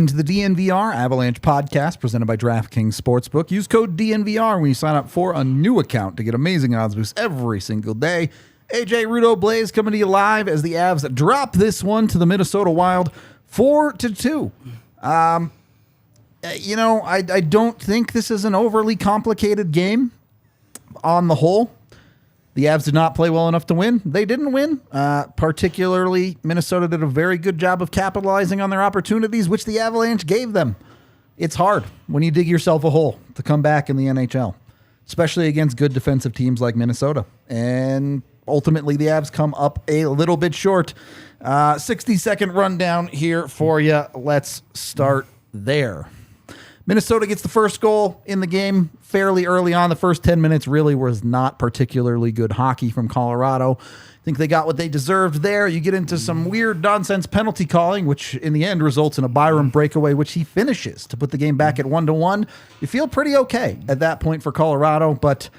in to the DNVR Avalanche Podcast presented by DraftKings Sportsbook. Use code DNVR when you sign up for a new account to get amazing odds boosts every single day. AJ Rudo Blaze coming to you live as the Avs drop this one to the Minnesota Wild 4-2. I don't think this is an overly complicated game on the whole. The Avs did not play well enough to win. They didn't win. Particularly, Minnesota did a very good job of capitalizing on their opportunities, which the Avalanche gave them. It's hard when you dig yourself a hole to come back in the NHL, especially against good defensive teams like Minnesota. And ultimately, the Avs come up a little bit short. 60-second rundown here for you. Let's start there. Minnesota gets the first goal in the game fairly early on. The first 10 minutes really was not particularly good hockey from Colorado. I think they got what they deserved there. You get into some weird nonsense penalty calling, which in the end results in a Byram breakaway, which he finishes to put the game back at 1-1. You feel pretty okay at that point for Colorado, but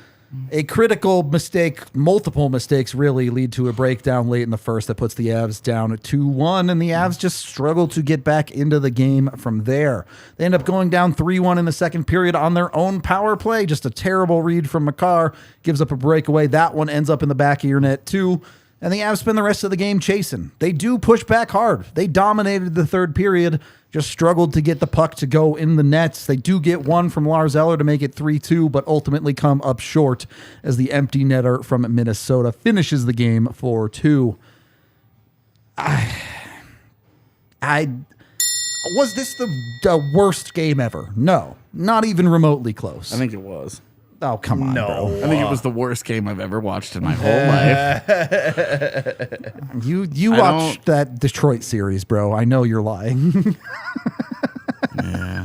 a critical mistake, multiple mistakes really lead to a breakdown late in the first that puts the Avs down at 2-1, and the Avs just struggle to get back into the game from there. They end up going down 3-1 in the second period on their own power play. Just a terrible read from Makar, gives up a breakaway. That one ends up in the back of your net too, and the Avs spend the rest of the game chasing. They do push back hard. They dominated the third period, just struggled to get the puck to go in the nets. They do get one from Lars Eller to make it 3-2, but ultimately come up short as the empty netter from Minnesota finishes the game 4-2. Was this the worst game ever? No, not even remotely close. I think it was. Oh, come on, bro. I think it was the worst game I've ever watched in my whole life. You watched that Detroit series, bro. I know you're lying. Yeah.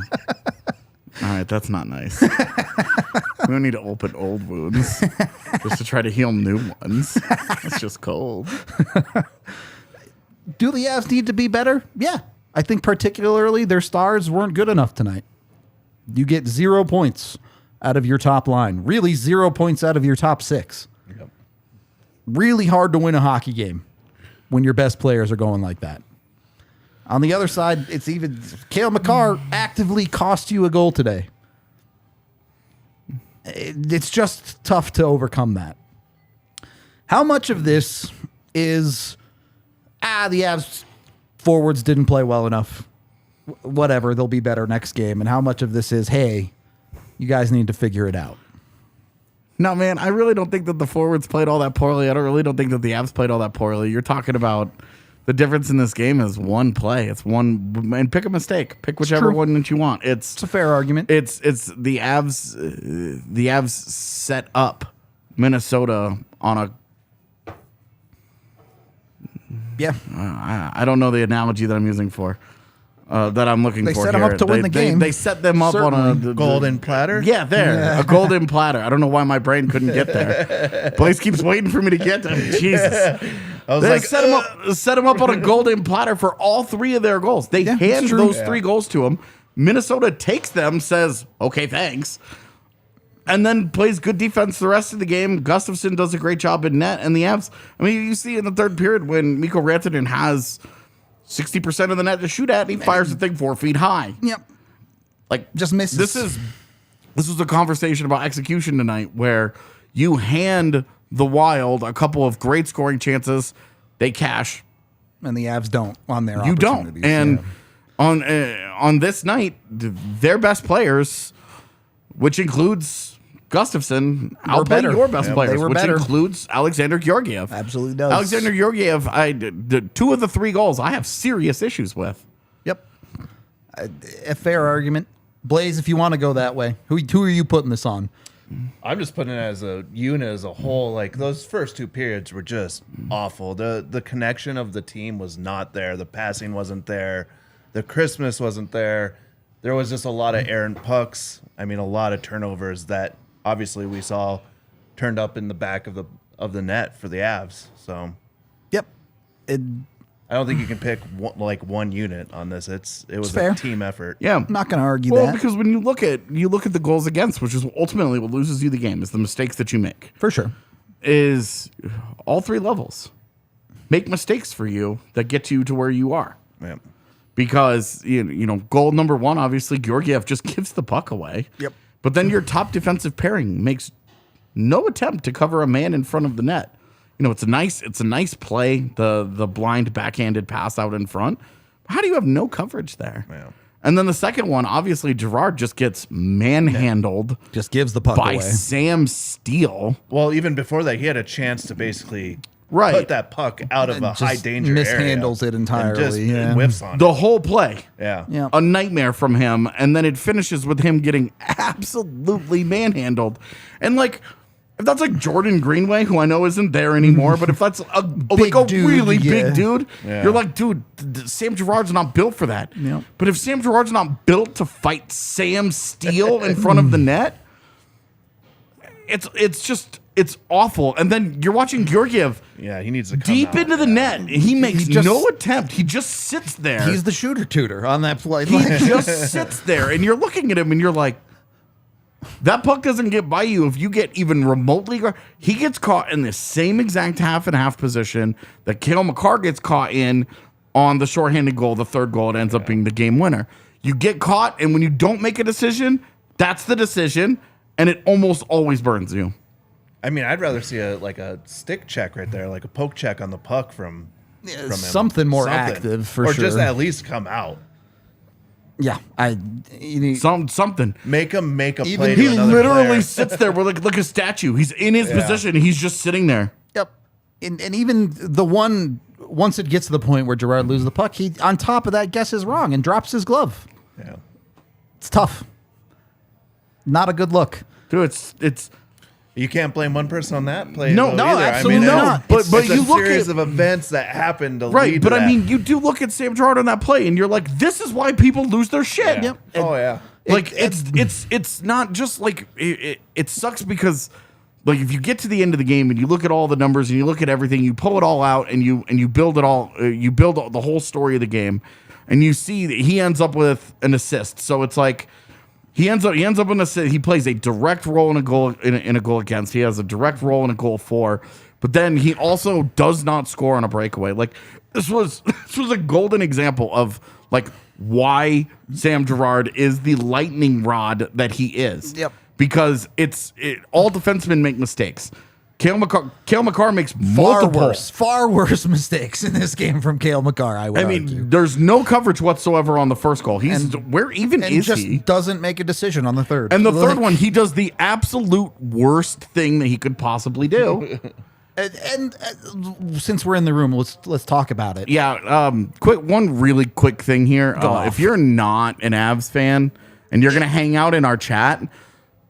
All right, that's not nice. We don't need to open old wounds just to try to heal new ones. That's just cold. Do the Avs need to be better? Yeah. I think particularly their stars weren't good enough tonight. You get 0 points out of your top line. Really 0 points out of your top 6. Yep. Really hard to win a hockey game when your best players are going like that. On the other side, it's even Cale Makar actively cost you a goal today. It's just tough to overcome that. How much of this is the Avs forwards didn't play well enough? Whatever, they'll be better next game. And how much of this is, hey, you guys need to figure it out? No, man, I really don't think that the forwards played all that poorly. I don't think that the Avs played all that poorly. You're talking about the difference in this game is one play. It's one, and pick a mistake. Pick whichever one that you want. It's a fair argument. It's the Avs. The Avs set up Minnesota on a. Yeah, I don't know the analogy that I'm using for. That I'm looking for. They set them up to win the game. They set them up on a golden platter. Yeah, a golden platter. I don't know why my brain couldn't get there. Blaze keeps waiting for me to get to him. Jesus. I was They set them up on a golden platter for all 3 of their goals. They hand those 3 goals to him. Minnesota takes them, says, okay, thanks, and then plays good defense the rest of the game. Gustafsson does a great job in net, and the Avs, I mean, you see in the third period when Mikko Rantanen has 60% of the net to shoot at, and he fires the thing 4 feet high. Yep. Like, just misses. This was a conversation about execution tonight where you hand the Wild a couple of great scoring chances, they cash, and the Avs don't on their you opportunities. don't. And on this night, their best players, which includes Gustafsson, outplayed your best players, which includes Alexander Georgiev. Absolutely does. Alexander Georgiev, the 2 of the 3 goals I have serious issues with. Yep. A fair argument. Blaze, if you want to go that way, who are you putting this on? I'm just putting it as a unit as a whole. Like, those first 2 periods were just awful. The connection of the team was not there. The passing wasn't there. The crispness wasn't there. There was just a lot of errant pucks. I mean, a lot of turnovers that obviously we saw turned up in the back of the net for the Avs. So, yep. I don't think you can pick one unit on this. It was fair. a team effort. Yeah, I'm not going to argue that. Well, because when you look at the goals against, which is ultimately what loses you the game, is the mistakes that you make. For sure. Is all 3 levels make mistakes for you that get you to where you are. Yeah. because you know goal number one, obviously Georgiev just gives the puck away. Yep. But then your top defensive pairing makes no attempt to cover a man in front of the net. You know, it's a nice play, the blind backhanded pass out in front. How do you have no coverage there? Yeah. And then the second one, obviously Girard just gets manhandled. Just gives the puck by away. Sam Steele. Well, even before that, he had a chance to basically Right. put that puck out of a high danger mishandles area it entirely, and just yeah. whiffs on The it. whole play. Yeah. Yeah. A nightmare from him, and then it finishes with him getting absolutely manhandled. And like, if that's like Jordan Greenway, who I know isn't there anymore, but if that's a dude, really yeah. big dude, Yeah. you're like, dude, Sam Girard's not built for that. Yep. But if Sam Girard's not built to fight Sam Steele in front of the net, it's awful. And then you're watching Georgiev Yeah, he needs to come deep out. into the net. He makes just- no attempt. He just sits there. He's the shooter tutor on that play. He just sits there, and you're looking at him, and you're like, that puck doesn't get by you if you get even remotely. He gets caught in the same exact half and half position that Cale Makar gets caught in on the shorthanded goal, the third goal. It ends up being the game winner. You get caught, and when you don't make a decision, that's the decision, and it almost always burns you. I mean, I'd rather see a stick check right there, like a poke check on the puck from him. something more active for or sure. just at least come out. Yeah, Something. Make him make a Even play. he to another Literally player. sits there like a statue. He's in his position. He's just sitting there. Yep. And even the one, once it gets to the point where Girard loses the puck, he, on top of that, guesses wrong and drops his glove. Yeah. It's tough. Not a good look. Dude, it's You can't blame one person on that play. No, though, no, either. absolutely I mean, not. But it's you a look series at- of events that happened to right. lead But to I that. mean, you do look at Sam Girard on that play, and you're like, this is why people lose their shit. Yeah. Yep. Oh yeah. Like it's not just like it sucks because like if you get to the end of the game and you look at all the numbers and you look at everything, you pull it all out and you build it all, you build the whole story of the game, and you see that he ends up with an assist. So it's like he ends up in assist. He plays a direct role in a goal in a goal against. He has a direct role in a goal for, but then he also does not score on a breakaway. Like this was a golden example of like why Sam Girard is the lightning rod that he is. Yep. Because all defensemen make mistakes. Cale Makar makes Far worse mistakes in this game from Cale Makar, I would argue. mean, there's no coverage whatsoever on the first goal. Where even And is just he? doesn't make a decision on the third. And the third Like, one, he does the absolute worst thing that he could possibly do. And since we're in the room, let's talk about it. Yeah, one really quick thing here. off. If you're not an Avs fan and you're gonna hang out in our chat,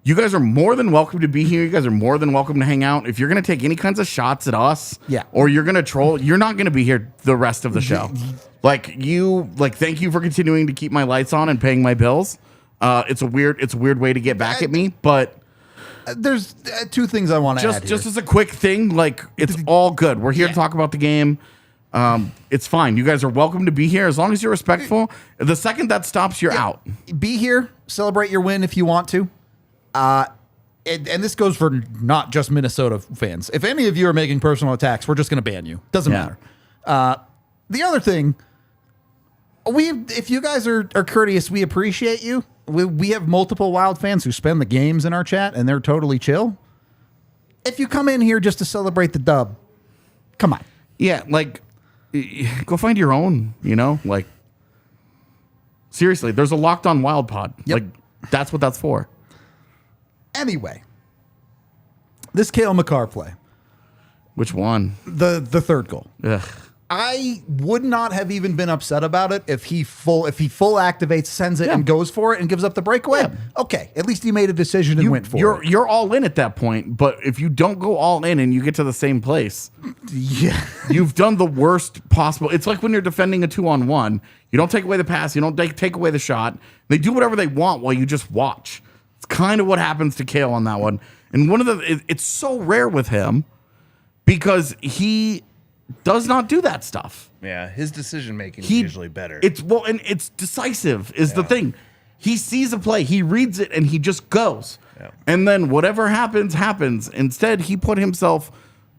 you guys are more than welcome to be here. You guys are more than welcome to hang out. If you're gonna take any kinds of shots at us, Yeah. or you're gonna troll, you're not gonna be here the rest of the show. Thank you for continuing to keep my lights on and paying my bills. It's a weird way to get back at me, but. There's two things I want to add Just here. as a quick thing, like it's all good. We're here to talk about the game. It's fine. You guys are welcome to be here as long as you're respectful. The second that stops, you're out. Be here, celebrate your win if you want to. And this goes for not just Minnesota fans. If any of you are making personal attacks, we're just going to ban you. Doesn't Yeah. matter. The other thing, if you guys are courteous, we appreciate you. We have multiple Wild fans who spend the games in our chat, and they're totally chill. If you come in here just to celebrate the dub, come on. Yeah, like go find your own. Like seriously, there's a Locked On Wild pod. Yep. Like that's what that's for. Anyway, this Cale Makar play, Which one? the third goal. Ugh. I would not have even been upset about it if he full activates, sends it, and goes for it and gives up the breakaway. Yeah. Okay, at least he made a decision and went for it. You're all in at that point, but if you don't go all in and you get to the same place, Yeah, you've done the worst possible. It's like when you're defending a 2-on-1. You don't take away the pass. You don't take away the shot. They do whatever they want while you just watch. It's kind of what happens to Cale on that one. And it's so rare with him because he does not do that stuff. Yeah, his decision making is usually better. And it's decisive is the thing. He sees a play, he reads it, and he just goes. Yeah. And then whatever happens. Instead, he put himself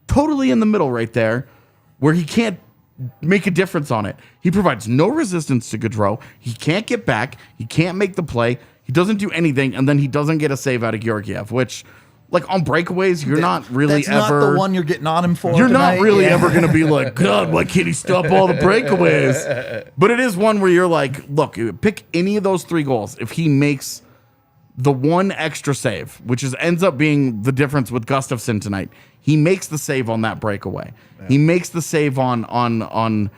totally in the middle right there, where he can't make a difference on it. He provides no resistance to Gaudreau. He can't get back. He can't make the play. He doesn't do anything, and then he doesn't get a save out of Georgiev, which, like, on breakaways, you're not really That's ever... not the one you're getting on him for You're tonight. not really ever going to be like, God, why can't he stop all the breakaways? But it is one where you're like, look, pick any of those 3 goals. If he makes the one extra save, which ends up being the difference with Gustafsson tonight, he makes the save on that breakaway. Yeah. He makes the save on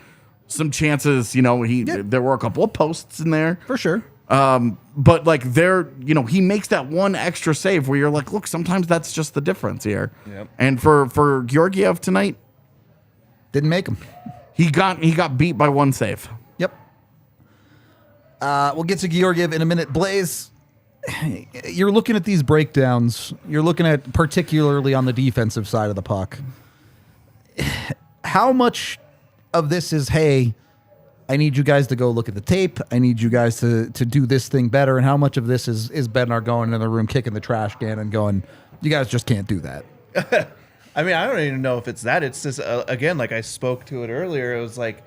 some chances. There were a couple of posts in there. For sure. But like he makes that one extra save where you're like, look, sometimes that's just the difference here. Yep. And for Georgiev tonight, didn't make him. He got beat by one save. Yep. We'll get to Georgiev in a minute. Blaze, you're looking at these breakdowns. You're looking at particularly on the defensive side of the puck. How much of this is, hey, I need you guys to go look at the tape. I need you guys to do this thing better. And how much of this is Bednar going in the room, kicking the trash can and going, you guys just can't do that? I mean, I don't even know if it's that. It's just, again, like I spoke to it earlier, it was like,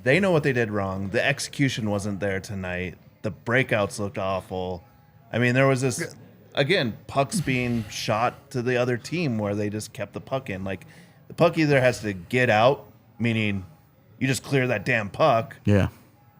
they know what they did wrong. The execution wasn't there tonight. The breakouts looked awful. I mean, there was this, again, pucks being shot to the other team where they just kept the puck in. Like, the puck either has to get out, meaning you just clear that damn puck. Yeah.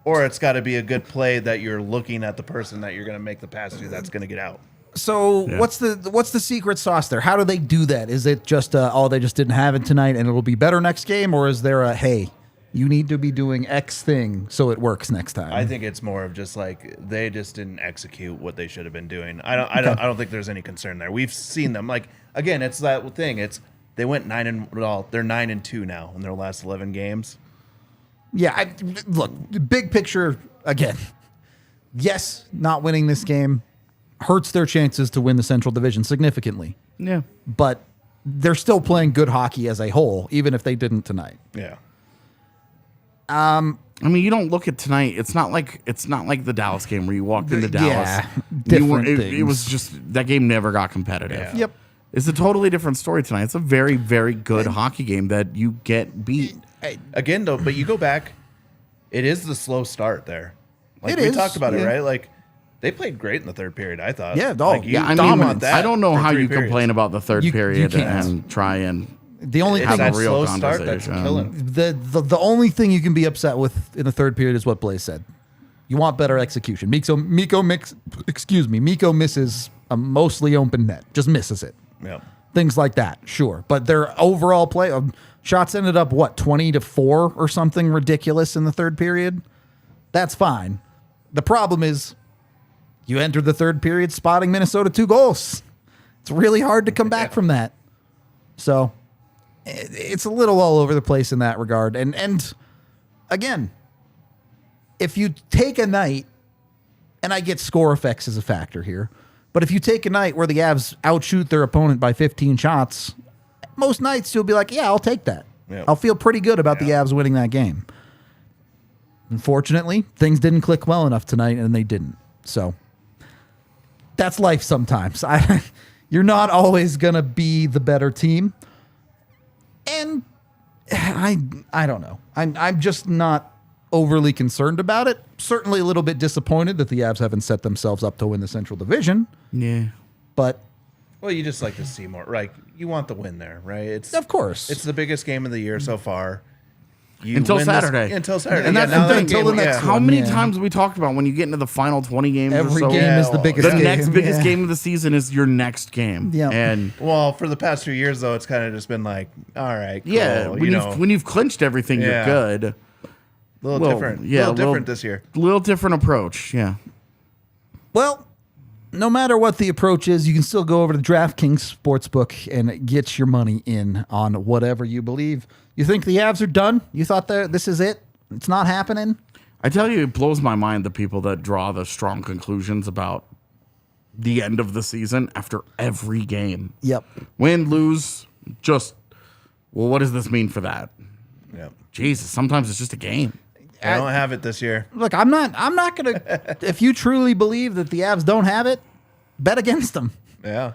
Or it's got to be a good play that you're looking at the person that you're going to make the pass to that's going to get out. So what's the secret sauce there? How do they do that? Is it just, they just didn't have it tonight and it'll be better next game? Or is there hey, you need to be doing X thing so it works next time? I think it's more of just like they just didn't execute what they should have been doing. I don't think there's any concern there. We've seen them. Like, again, it's that thing. They went they're 9-2 now in their last 11 games. Yeah, look, big picture again. Yes, not winning this game hurts their chances to win the Central Division significantly. Yeah. But they're still playing good hockey as a whole, even if they didn't tonight. Yeah. I mean, you don't look at tonight. It's not like the Dallas game where you walked into Dallas. Yeah, different things. It was just that game never got competitive. Yeah. Yep. It's a totally different story tonight. It's a very, very good hockey game that you get beat. Again, though, but you go back, it is the slow start there. Like we talked about it, right? Like they played great in the third period, I thought. Yeah, I don't know how you complain about the third period can't. and try and the only it's thing that real slow start that's killing. The only thing you can be upset with in the third period is what Blaze said. You want better execution. Mikko misses a mostly open net, just misses it. Yeah. Things like that, sure. But their overall play, shots ended up, 20-4 or something ridiculous in the third period? That's fine. The problem is you entered the third period spotting Minnesota 2 goals. It's really hard to come back from that. So it's a little all over the place in that regard. And again, if you take a night, and I get score effects as a factor here, but if you take a night where the Avs outshoot their opponent by 15 shots, most nights you'll be like, yeah, I'll take that. Yep. I'll feel pretty good about the Avs winning that game. Unfortunately, things didn't click well enough tonight, and they didn't. So that's life sometimes. You're not always going to be the better team. And I don't know. I'm just not overly concerned about it. Certainly a little bit disappointed that the Avs haven't set themselves up to win the Central Division. Yeah. But well, you just like to see more. Right? You want the win there, right? Of course. It's the biggest game of the year so far. Until Saturday. Until Saturday. And that's the thing. Until the next How many times have we talked about when you get into the final 20 games every or so? game is the biggest game. The next biggest game of the season is your next game. Yeah. And well, for the past 2 years, though, it's kind of just been like, all right, cool. Yeah, when you've clinched everything, you're good. A little different. Yeah, a little different this year. A little different approach, yeah. Well, no matter what the approach is, you can still go over to DraftKings Sportsbook and get your money in on whatever you believe. You think the Avs are done? You thought this is it? It's not happening? I tell you, it blows my mind the people that draw the strong conclusions about the end of the season after every game. Yep. Win, lose, just, well, what does this mean for that? Yep. Jesus, sometimes it's just a game. I don't have it this year. Look, I'm not going to, if you truly believe that the Avs don't have it, bet against them. Yeah.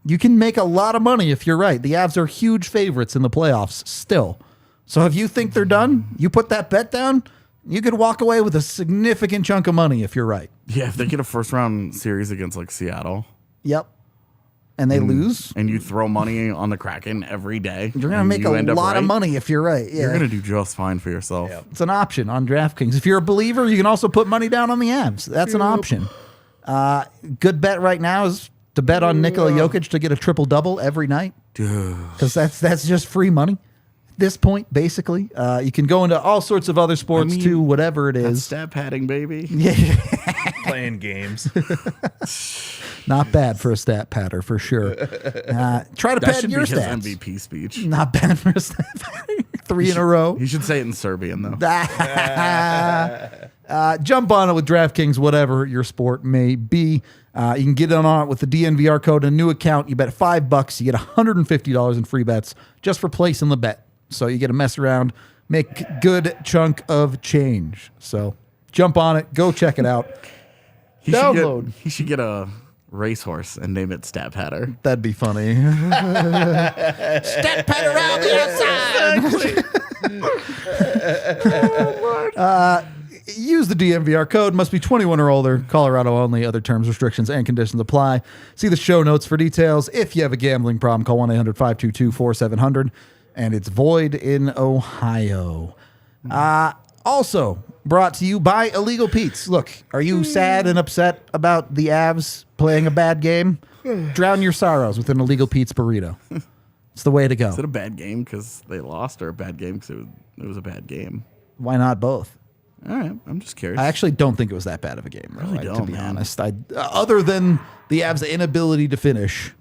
You can make a lot of money if you're right. The Avs are huge favorites in the playoffs still. So if you think they're done, you put that bet down, you could walk away with a significant chunk of money if you're right. Yeah, if they get a first round series against like Seattle. Yep. And they lose. And you throw money on the Kraken every day. You're going to make a lot of money if you're right. Yeah. You're going to do just fine for yourself. Yep. It's an option on DraftKings. If you're a believer, you can also put money down on the Avs. That's an option. Good bet right now is to bet on Nikola Jokic to get a triple-double every night. Because that's just free money at this point, basically. You can go into all sorts of other sports, too, whatever it is. Stat padding, baby. Yeah. Playing games. Not bad for a stat patter, for sure. Try to pad your stats. His MVP speech. Not bad for a stat patter. 3 in a row. He should say it in Serbian, though. Jump on it with DraftKings, whatever your sport may be. You can get on it with the DNVR code, a new account. You bet $5, you get $150 in free bets just for placing the bet. So you get to mess around, make good chunk of change. So jump on it, go check it out. Download. He should get a racehorse and name it Stat Patter. That'd be funny. Stat Patter around the outside. Use the DNVR code. Must be 21 or older. Colorado only. Other terms, restrictions, and conditions apply. See the show notes for details. If you have a gambling problem, call 1-800-522-4700. And it's void in Ohio. Also brought to you by Illegal Pete's. Look, are you sad and upset about the Avs playing a bad game? Drown your sorrows with an Illegal Pete's burrito. It's the way to go. Is it a bad game because they lost, or a bad game because it was a bad game? Why not both? All right, I'm just curious. I actually don't think it was that bad of a game, though, really to be honest. Other than the Avs' inability to finish,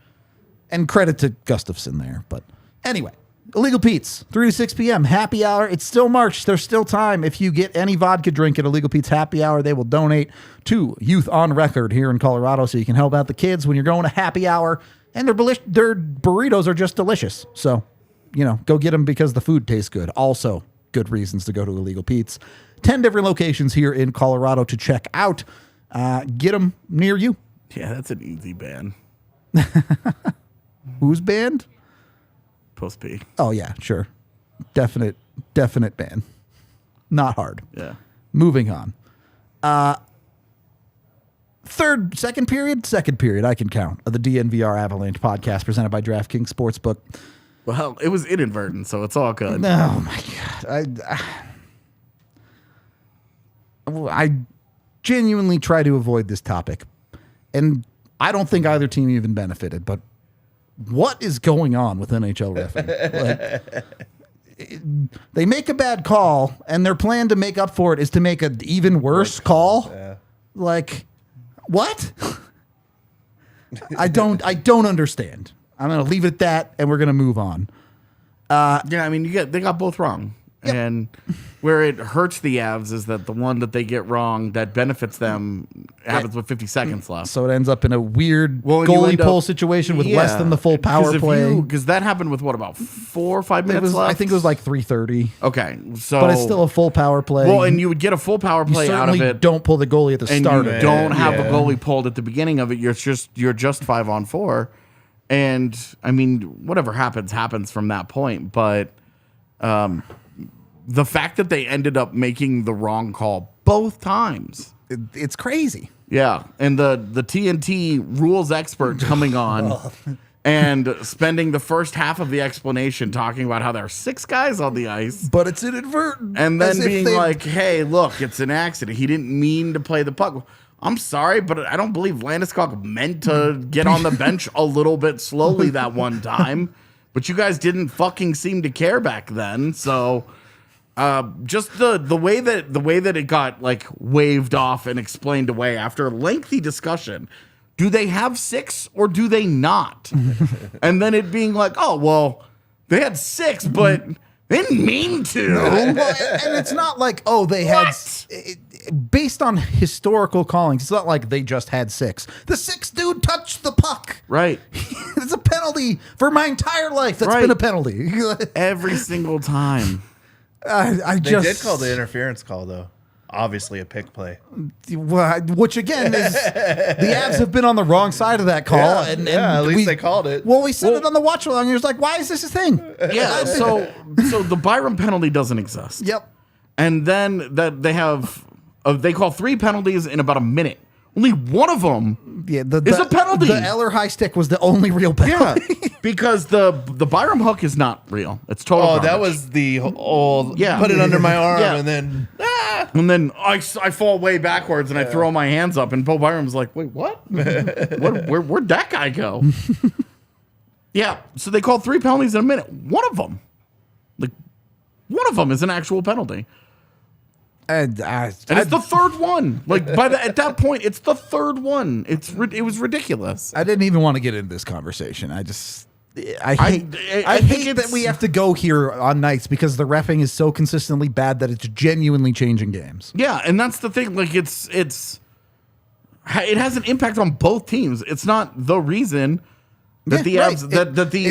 and credit to Gustafsson there. But anyway, Illegal Pete's, 3 to 6 p.m., happy hour. It's still March. There's still time. If you get any vodka drink at Illegal Pete's happy hour, they will donate to Youth on Record here in Colorado, so you can help out the kids when you're going to happy hour. And their burritos are just delicious. So, go get them because the food tastes good. Also, good reasons to go to Illegal Pete's. 10 different locations here in Colorado to check out. Get them near you. Yeah, that's an easy ban. Whose band? Post P. Oh, yeah, sure. Definite ban. Not hard. Yeah. Moving on. Second period, I can count, of the DNVR Avalanche Podcast presented by DraftKings Sportsbook. Well, it was inadvertent, so it's all good. Oh, my God. I genuinely try to avoid this topic, and I don't think either team even benefited, but what is going on with NHL reffing? They make a bad call, and their plan to make up for it is to make an even worse call. Yeah. What? I don't understand. I'm going to leave it at that, and we're going to move on. They got both wrong. Yep. And where it hurts the Avs is that the one that they get wrong that benefits them happens with 50 seconds left. So it ends up in a weird goalie pull situation with less than the full power play. Because that happened with, 4 or 5 minutes left? I think it was like 3:30. Okay. So, but it's still a full power play. Well, and you would get a full power play out of it. Don't pull the goalie at the start. And you don't have the goalie pulled at the beginning of it. You're just 5-on-4. And, whatever happens from that point. But the fact that they ended up making the wrong call both times. It's crazy. Yeah. And the TNT rules expert coming on and spending the first half of the explanation talking about how there are 6 guys on the ice. But it's inadvertent. And then being like, hey, look, it's an accident. He didn't mean to play the puck. I'm sorry, but I don't believe Landeskog meant to get on the bench a little bit slowly that one time. But you guys didn't fucking seem to care back then. So just the way that it got waved off and explained away after a lengthy discussion. Do they have 6 or do they not? And then it being like, oh, well, they had 6, but they didn't mean to. No. Well, and it's not like, they had... Based on historical callings, it's not like they just had 6. The 6th dude touched the puck. Right. It's a penalty for my entire life. That's been a penalty. Every single time. They did call the interference call, though. obviously a pick play. Which again is the Avs have been on the wrong side of that call. And at least they called it. Well, we said it on the watch along. And it was like, why is this a thing? Yeah. So the Byram penalty doesn't exist. Yep. And then that they have they call 3 penalties in about a minute. Only one of them is a penalty. The Eller high stick was the only real penalty. Yeah, because the Byram hook is not real. It's total. Oh, garbage. that was the old. Yeah. Put it under my arm and then. And then I fall way backwards and I throw my hands up and Bo Byram's like, wait, what? Where'd that guy go? Yeah. So they called 3 penalties in a minute. One of them is an actual penalty. And it's the third one. Like at that point, it's the third one. It was ridiculous. I didn't even want to get into this conversation. I hate that we have to go here on nights because the reffing is so consistently bad that it's genuinely changing games. Yeah, and that's the thing. Like it has an impact on both teams. It's not the reason that the Avs it's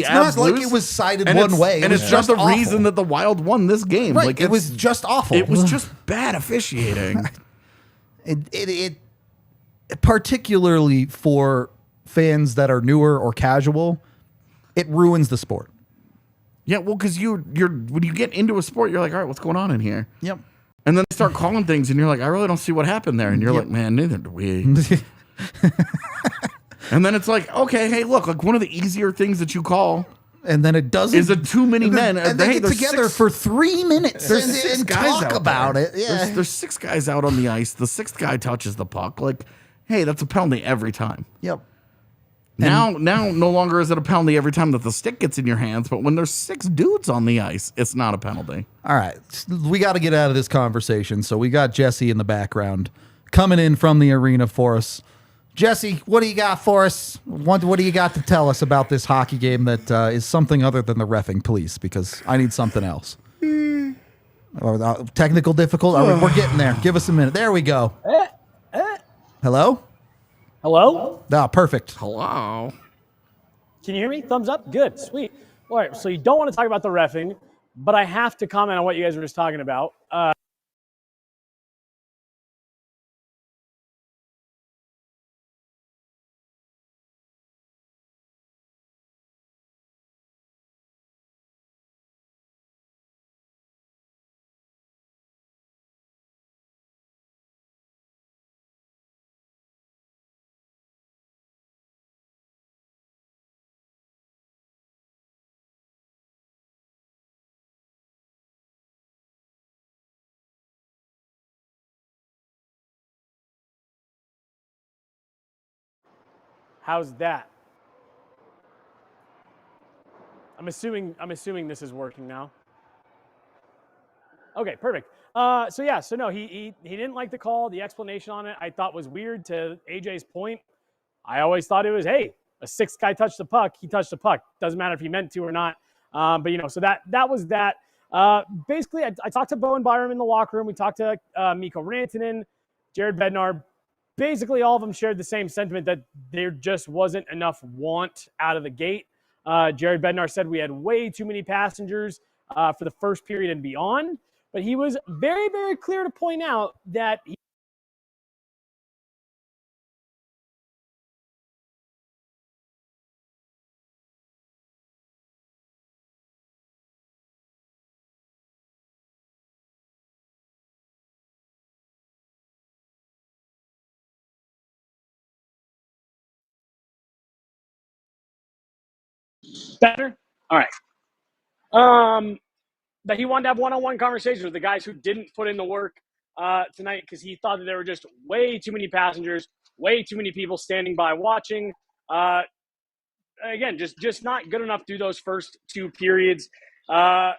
Avs not like lose. it was sided And one way. And it's just the reason that the Wild won this game. Right, Like it was just awful. It was just bad officiating. it particularly for fans that are newer or casual, it ruins the sport. Yeah, well, because you're when you get into a sport, you're like, all right, what's going on in here? Yep. And then they start calling things, and you're like, I really don't see what happened there. And you're like, man, neither do we. And then it's like, okay, hey, look, like one of the easier things that you call, and then it doesn't, is a too many men, and they get together for 3 minutes and talk about it. Yeah, there's 6 guys out on the ice. The 6th guy touches the puck. Like, hey, that's a penalty every time. Yep. Now, no longer is it a penalty every time that the stick gets in your hands, but when there's 6 dudes on the ice, it's not a penalty. All right, we got to get out of this conversation. So we got Jesse in the background coming in from the arena for us. Jesse, what do you got for us? What do you got to tell us about this hockey game that is something other than the reffing, please? Because I need something else. Or technical difficulty? We're getting there. Give us a minute. There we go. Hello? Hello? Ah, perfect. Hello. Can you hear me? Thumbs up? Good. Sweet. All right, so you don't want to talk about the reffing, but I have to comment on what you guys were just talking about. How's that? I'm assuming this is working now. Okay, perfect. So no, he didn't like the call. The explanation on it I thought was weird. To AJ's point, I always thought it was, hey, a 6th guy touched the puck. He touched the puck. Doesn't matter if he meant to or not. But so that was that. Basically, I talked to Bo and Byram in the locker room. We talked to Mikko Rantanen, Jared Bednar. Basically, all of them shared the same sentiment that there just wasn't enough want out of the gate. Jared Bednar said we had way too many passengers for the first period and beyond. But he was very, very clear to point out that better. All right. That he wanted to have one-on-one conversations with the guys who didn't put in the work tonight because he thought that there were just way too many passengers, way too many people standing by watching. Again, just not good enough through those first 2 periods. Let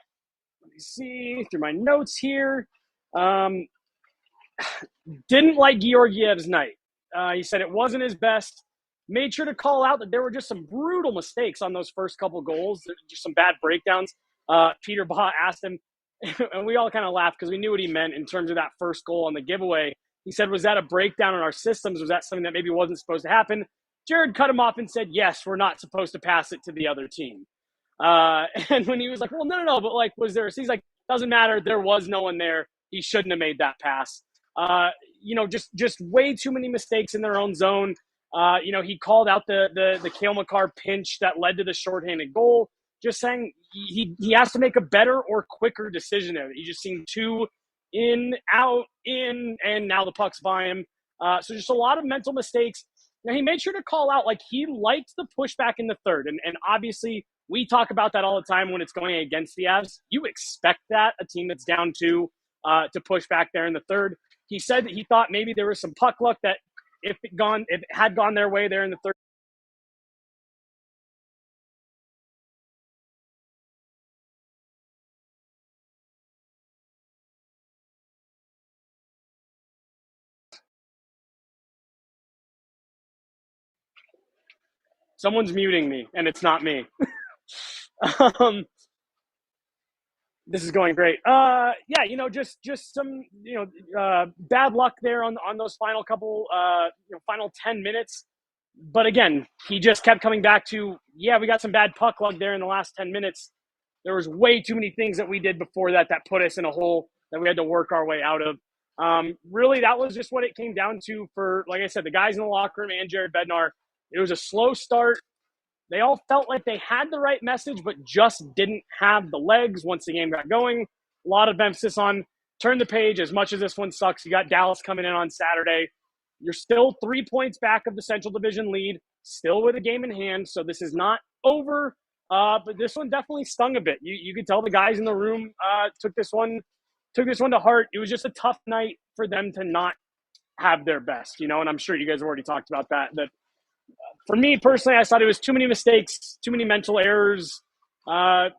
me see through my notes here. Didn't like Georgiev's night. He said it wasn't his best. Made sure to call out that there were just some brutal mistakes on those first couple goals, just some bad breakdowns. Peter Baugh asked him, and we all kind of laughed because we knew what he meant in terms of that first goal on the giveaway. He said, was that a breakdown in our systems? Was that something that maybe wasn't supposed to happen? Jared cut him off and said, yes, we're not supposed to pass it to the other team. And when he was like, well, no, but like, was there? He's like, doesn't matter. There was no one there. He shouldn't have made that pass. Just way too many mistakes in their own zone. He called out the Cale Makar pinch that led to the shorthanded goal, just saying he has to make a better or quicker decision there. He just seemed too in, out, in, and now the puck's by him. So just a lot of mental mistakes. Now, he made sure to call out, like, he liked the pushback in the third. And obviously, we talk about that all the time when it's going against the Avs. You expect that, a team that's down two, to push back there in the third. He said that he thought maybe there was some puck luck that if it had gone their way there in the third. Someone's muting me, and it's not me. This is going great. Just some, bad luck there on those final couple, final 10 minutes. But again, he just kept coming back to, we got some bad puck luck there in the last 10 minutes. There was way too many things that we did before that put us in a hole that we had to work our way out of. Really, that was just what it came down to for, like I said, the guys in the locker room and Jared Bednar. It was a slow start. They all felt like they had the right message, but just didn't have the legs once the game got going. A lot of emphasis on turn the page. As much as this one sucks, you got Dallas coming in on Saturday. You're still 3 points back of the Central Division lead, still with a game in hand, so this is not over. But this one definitely stung a bit. You could tell the guys in the room took this one to heart. It was just a tough night for them to not have their best, and I'm sure you guys have already talked about that. For me personally, I thought it was too many mistakes, too many mental errors, bad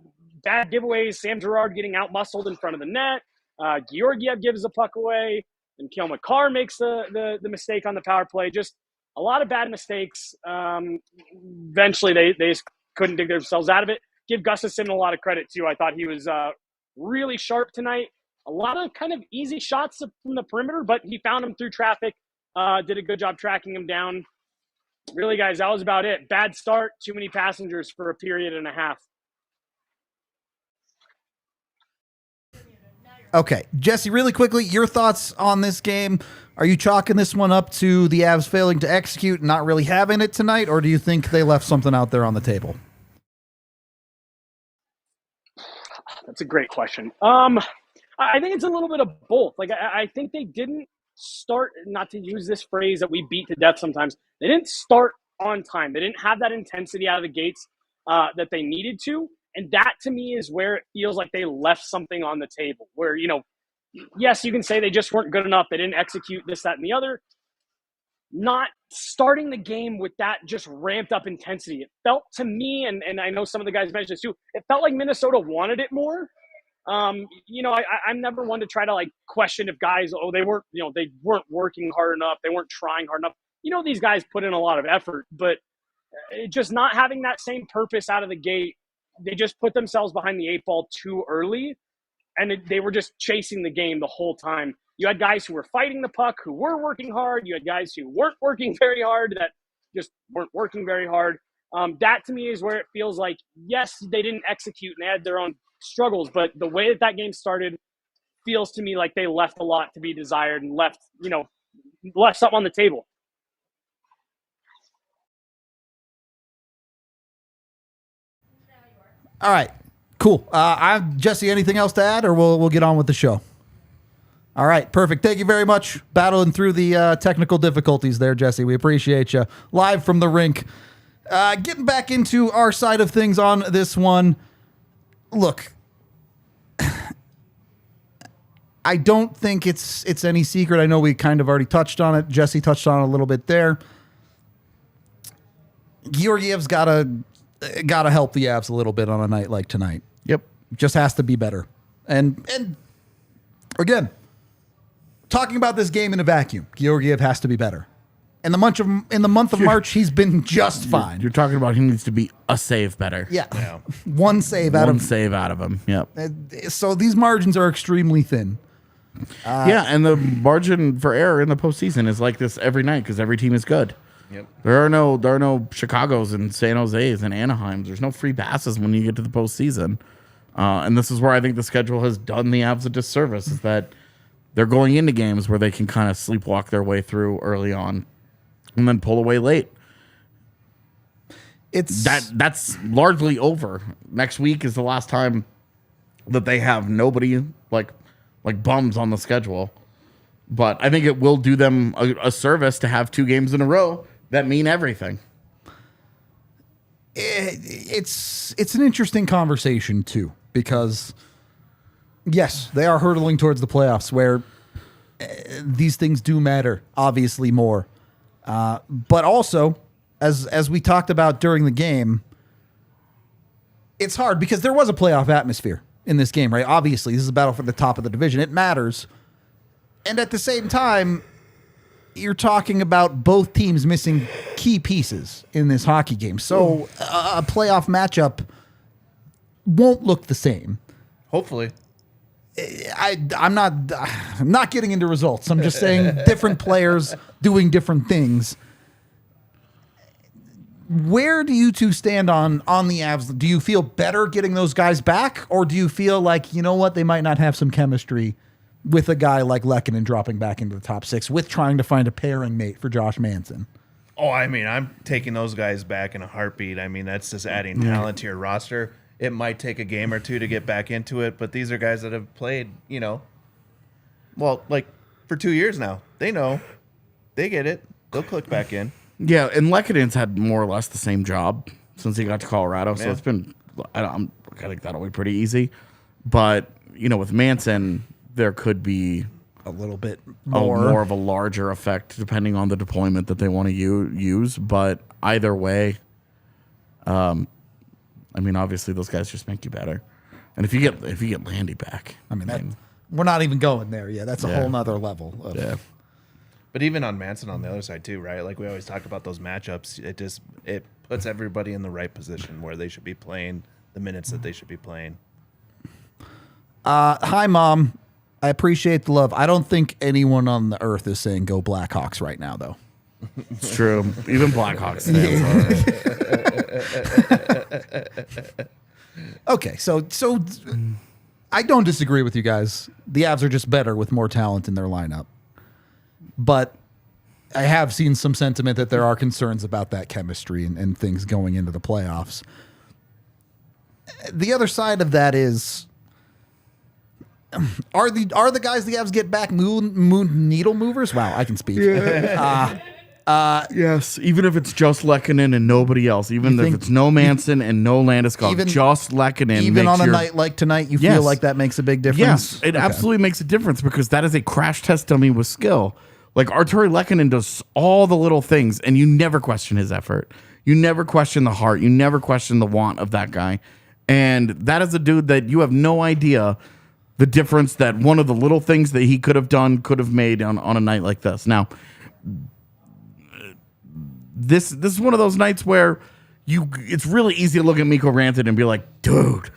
giveaways. Sam Girard getting out-muscled in front of the net. Georgiev gives the puck away. And Cale Makar makes the mistake on the power play. Just a lot of bad mistakes. Eventually, they just couldn't dig themselves out of it. Give Gustafsson a lot of credit, too. I thought he was really sharp tonight. A lot of kind of easy shots from the perimeter, but he found him through traffic. Did a good job tracking him down. Really, guys, that was about it. Bad start, too many passengers for a period and a half. Okay, Jesse, really quickly, your thoughts on this game. Are you chalking this one up to the Avs failing to execute and not really having it tonight, or do you think they left something out there on the table? That's a great question. I think it's a little bit of both. Like, I think they didn't start, not to use this phrase that we beat to death sometimes, they didn't start on time. They didn't have that intensity out of the gates that they needed to. And that, to me, is where it feels like they left something on the table where, yes, you can say they just weren't good enough. They didn't execute this, that, and the other. Not starting the game with that just ramped up intensity. It felt to me, and I know some of the guys mentioned this too, it felt like Minnesota wanted it more. I'm never one to try to question if guys, they weren't working hard enough. They weren't trying hard enough. These guys put in a lot of effort, but just not having that same purpose out of the gate, they just put themselves behind the 8 ball too early, and they were just chasing the game the whole time. You had guys who were fighting the puck, who were working hard. You had guys who weren't working very hard, that just weren't working very hard. That, to me, is where it feels like, yes, they didn't execute and they had their own struggles, but the way that game started feels to me like they left a lot to be desired and left something on the table. All right, cool. Jesse, anything else to add, or we'll get on with the show? All right, perfect. Thank you very much. Battling through the technical difficulties there, Jesse. We appreciate you. Live from the rink. Getting back into our side of things on this one. Look, I don't think it's any secret. I know we kind of already touched on it. Jesse touched on it a little bit there. Georgiev's gotta help the Avs a little bit on a night like tonight. Yep. Just has to be better. And again, talking about this game in a vacuum, Georgiev has to be better. In the month of March, he's been just fine. You're talking about he needs to be a save better. Yeah. One save out of him. Yep. So these margins are extremely thin. And the margin for error in the postseason is like this every night because every team is good. Yep. There are no Chicago's and San Jose's and Anaheims. There's no free passes when you get to the postseason. And this is where I think the schedule has done the Avs a disservice, is that they're going into games where they can kind of sleepwalk their way through early on and then pull away late. That's largely over. Next week is the last time that they have nobody like bums on the schedule. But I think it will do them a service to have 2 games in a row that mean everything. It's an interesting conversation too, because yes, they are hurtling towards the playoffs where these things do matter, obviously more. But also, as we talked about during the game, it's hard because there was a playoff atmosphere in this game, right? Obviously, this is a battle for the top of the division. It matters. And at the same time, you're talking about both teams missing key pieces in this hockey game. So a playoff matchup won't look the same. Hopefully. I'm not getting into results. I'm just saying different players doing different things. Where do you two stand on the Avs? Do you feel better getting those guys back, or do you feel like, you know what, they might not have some chemistry with a guy like Lehkonen dropping back into the top 6 with trying to find a pairing mate for Josh Manson? Oh, I mean, I'm taking those guys back in a heartbeat. I mean, that's just adding talent to your roster. It might take a game or 2 to get back into it, but these are guys that have played, well, like for 2 years now. They know. They get it. They'll click back in. Yeah, and Lehkonen's had more or less the same job since he got to Colorado, so it's been, I think that'll be pretty easy. But, with Manson, there could be a little bit more of a larger effect depending on the deployment that they want to use. But either way, obviously those guys just make you better. And if you get Landy back, we're not even going there yet. That's a whole nother level. But even on Manson on the other side too, right? Like we always talk about those matchups. It puts everybody in the right position where they should be playing the minutes that they should be playing. Hi, Mom. I appreciate the love. I don't think anyone on the earth is saying go Blackhawks right now, though. It's true. Even Blackhawks fans. Okay, so I don't disagree with you guys. The Avs are just better with more talent in their lineup. But I have seen some sentiment that there are concerns about that chemistry and things going into the playoffs. The other side of that is, are the guys the Avs get back moon needle movers? Wow, I can speak. Yeah. Yes, even if it's just Lehkonen and nobody else, even if it's no Manson and no Landeskog, just Lehkonen. Even on a night like tonight, you feel like that makes a big difference? Yes, it absolutely makes a difference because that is a crash test dummy with skill. Like Artturi Lehkonen does all the little things, and you never question his effort. You never question the heart. You never question the want of that guy. And that is a dude that you have no idea the difference that one of the little things that he could have done could have made on a night like this. Now, this is one of those nights where it's really easy to look at Mikko Rantanen and be like, dude,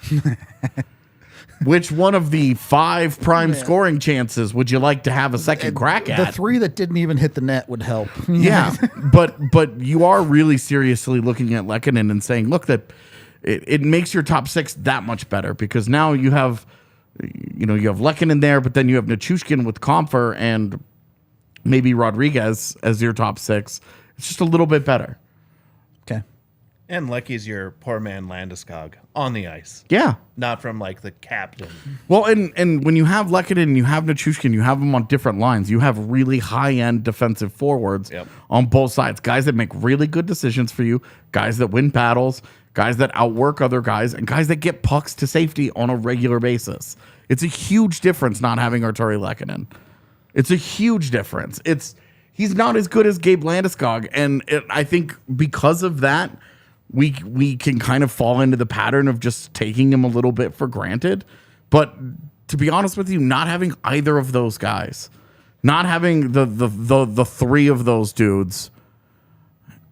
which one of the 5 prime scoring chances would you like to have a second crack at? The 3 that didn't even hit the net would help. Yeah, but you are really seriously looking at Lehkonen and saying, look, that it makes your top 6 that much better because now you have Lehkonen there, but then you have Nichushkin with Compher and maybe Rodriguez as your top 6. It's just a little bit better. Okay. And Lecky's your poor man Landeskog on the ice. Yeah. Not from like the captain. Well, and when you have Lehkonen and you have Nichushkin, you have them on different lines. You have really high-end defensive forwards on both sides. Guys that make really good decisions for you, guys that win battles, guys that outwork other guys, and guys that get pucks to safety on a regular basis. It's a huge difference not having Artturi Lehkonen. It's a huge difference. He's not as good as Gabe Landeskog, and I think because of that, we can kind of fall into the pattern of just taking him a little bit for granted. But to be honest with you, not having either of those guys, not having the 3 of those dudes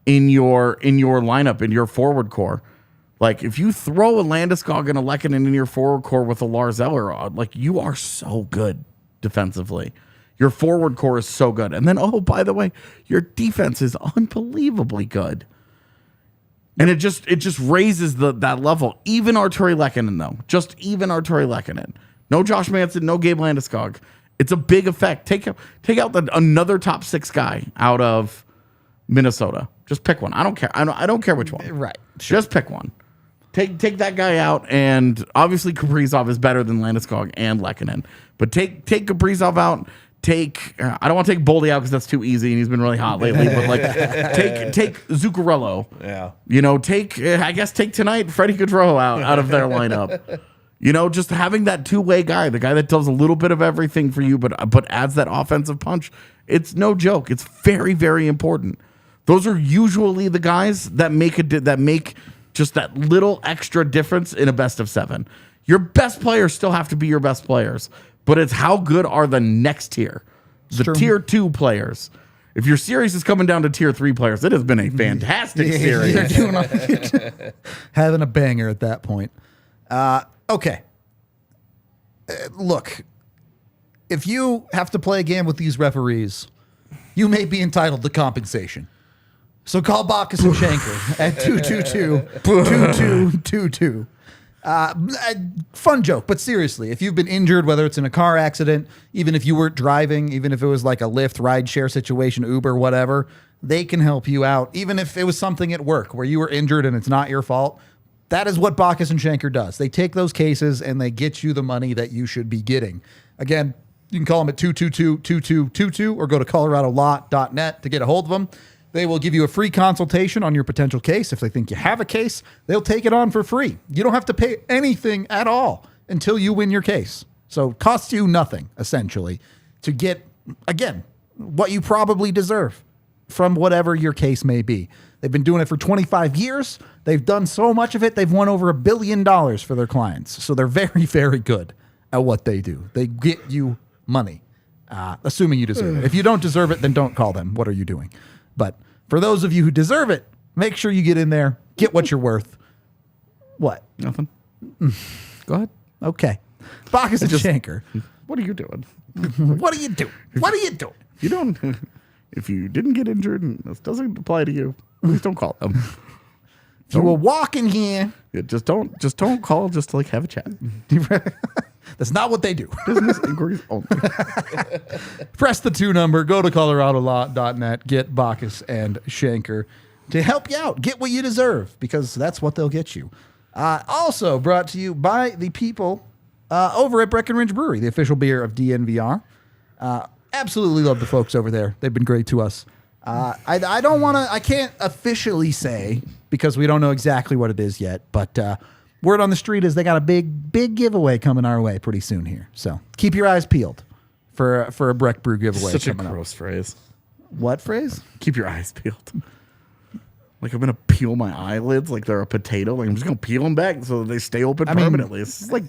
in your lineup, in your forward core, like if you throw a Landeskog and a Lehkonen in your forward core with a Lars Eller, like you are so good defensively. Your forward core is so good. And then, oh, by the way, your defense is unbelievably good. And it just raises that level. Even Artturi Lehkonen, though. Just even Artturi Lehkonen. No Josh Manson, no Gabe Landeskog. It's a big effect. Take out another top 6 guy out of Minnesota. Just pick one. I don't care. I don't care which one. Right. Sure. Just pick one. Take that guy out, and obviously Kaprizov is better than Landeskog and Lehkonen. But take Kaprizov out. I don't want to take Boldy out because that's too easy, and he's been really hot lately. But like, take Zuccarello. Yeah. You know, take tonight Freddie Gaudreau out of their lineup. You know, just having that two-way guy, the guy that does a little bit of everything for you, but adds that offensive punch. It's no joke. It's very, very important. Those are usually the guys that make just that little extra difference in a best of 7. Your best players still have to be your best players, but it's how good are the next tier, the tier 2 players. If your series is coming down to tier 3 players, it has been a fantastic series. Having a banger at that point. Okay. Look, if you have to play a game with these referees, you may be entitled to compensation. So call Bacchus and Shanker at 222-2222. Fun joke, but seriously, if you've been injured, whether it's in a car accident, even if you weren't driving, even if it was like a Lyft, ride-share situation, Uber, whatever, they can help you out. Even if it was something at work where you were injured and it's not your fault, that is what Bacchus and Shanker does. They take those cases and they get you the money that you should be getting. Again, you can call them at 222-2222 or go to coloradolaw.net to get a hold of them. They will give you a free consultation on your potential case. If they think you have a case, they'll take it on for free. You don't have to pay anything at all until you win your case. So it costs you nothing, essentially, to get, again, what you probably deserve from whatever your case may be. They've been doing it for 25 years. They've done so much of it. They've won over $1 billion for their clients. So they're very, very good at what they do. They get you money, assuming you deserve it. If you don't deserve it, then don't call them. What are you doing? But for those of you who deserve it, make sure you get in there, get what you're worth. What? Nothing. Go ahead. Okay. Bacchus and Shanker. What are you doing? What are you doing? What are you doing? You don't. If you didn't get injured and this doesn't apply to you, please don't call them. You were walking here. Yeah, just don't call. Just to like have a chat. That's not what they do. Business inquiries only. Press the 2 number. Go to coloradolaw.net. Get Bacchus and Shanker to help you out. Get what you deserve, because that's what they'll get you. Also brought to you by the people over at Breckenridge Brewery, the official beer of DNVR. Absolutely love the folks over there. They've been great to us. I can't officially say, because we don't know exactly what it is yet, but word on the street is they got a big giveaway coming our way pretty soon here. So keep your eyes peeled for a Breck Brew giveaway. Such a gross phrase. What phrase? Keep your eyes peeled. Like I'm gonna peel my eyelids like they're a potato. Like I'm just gonna peel them back so they stay open permanently. It's like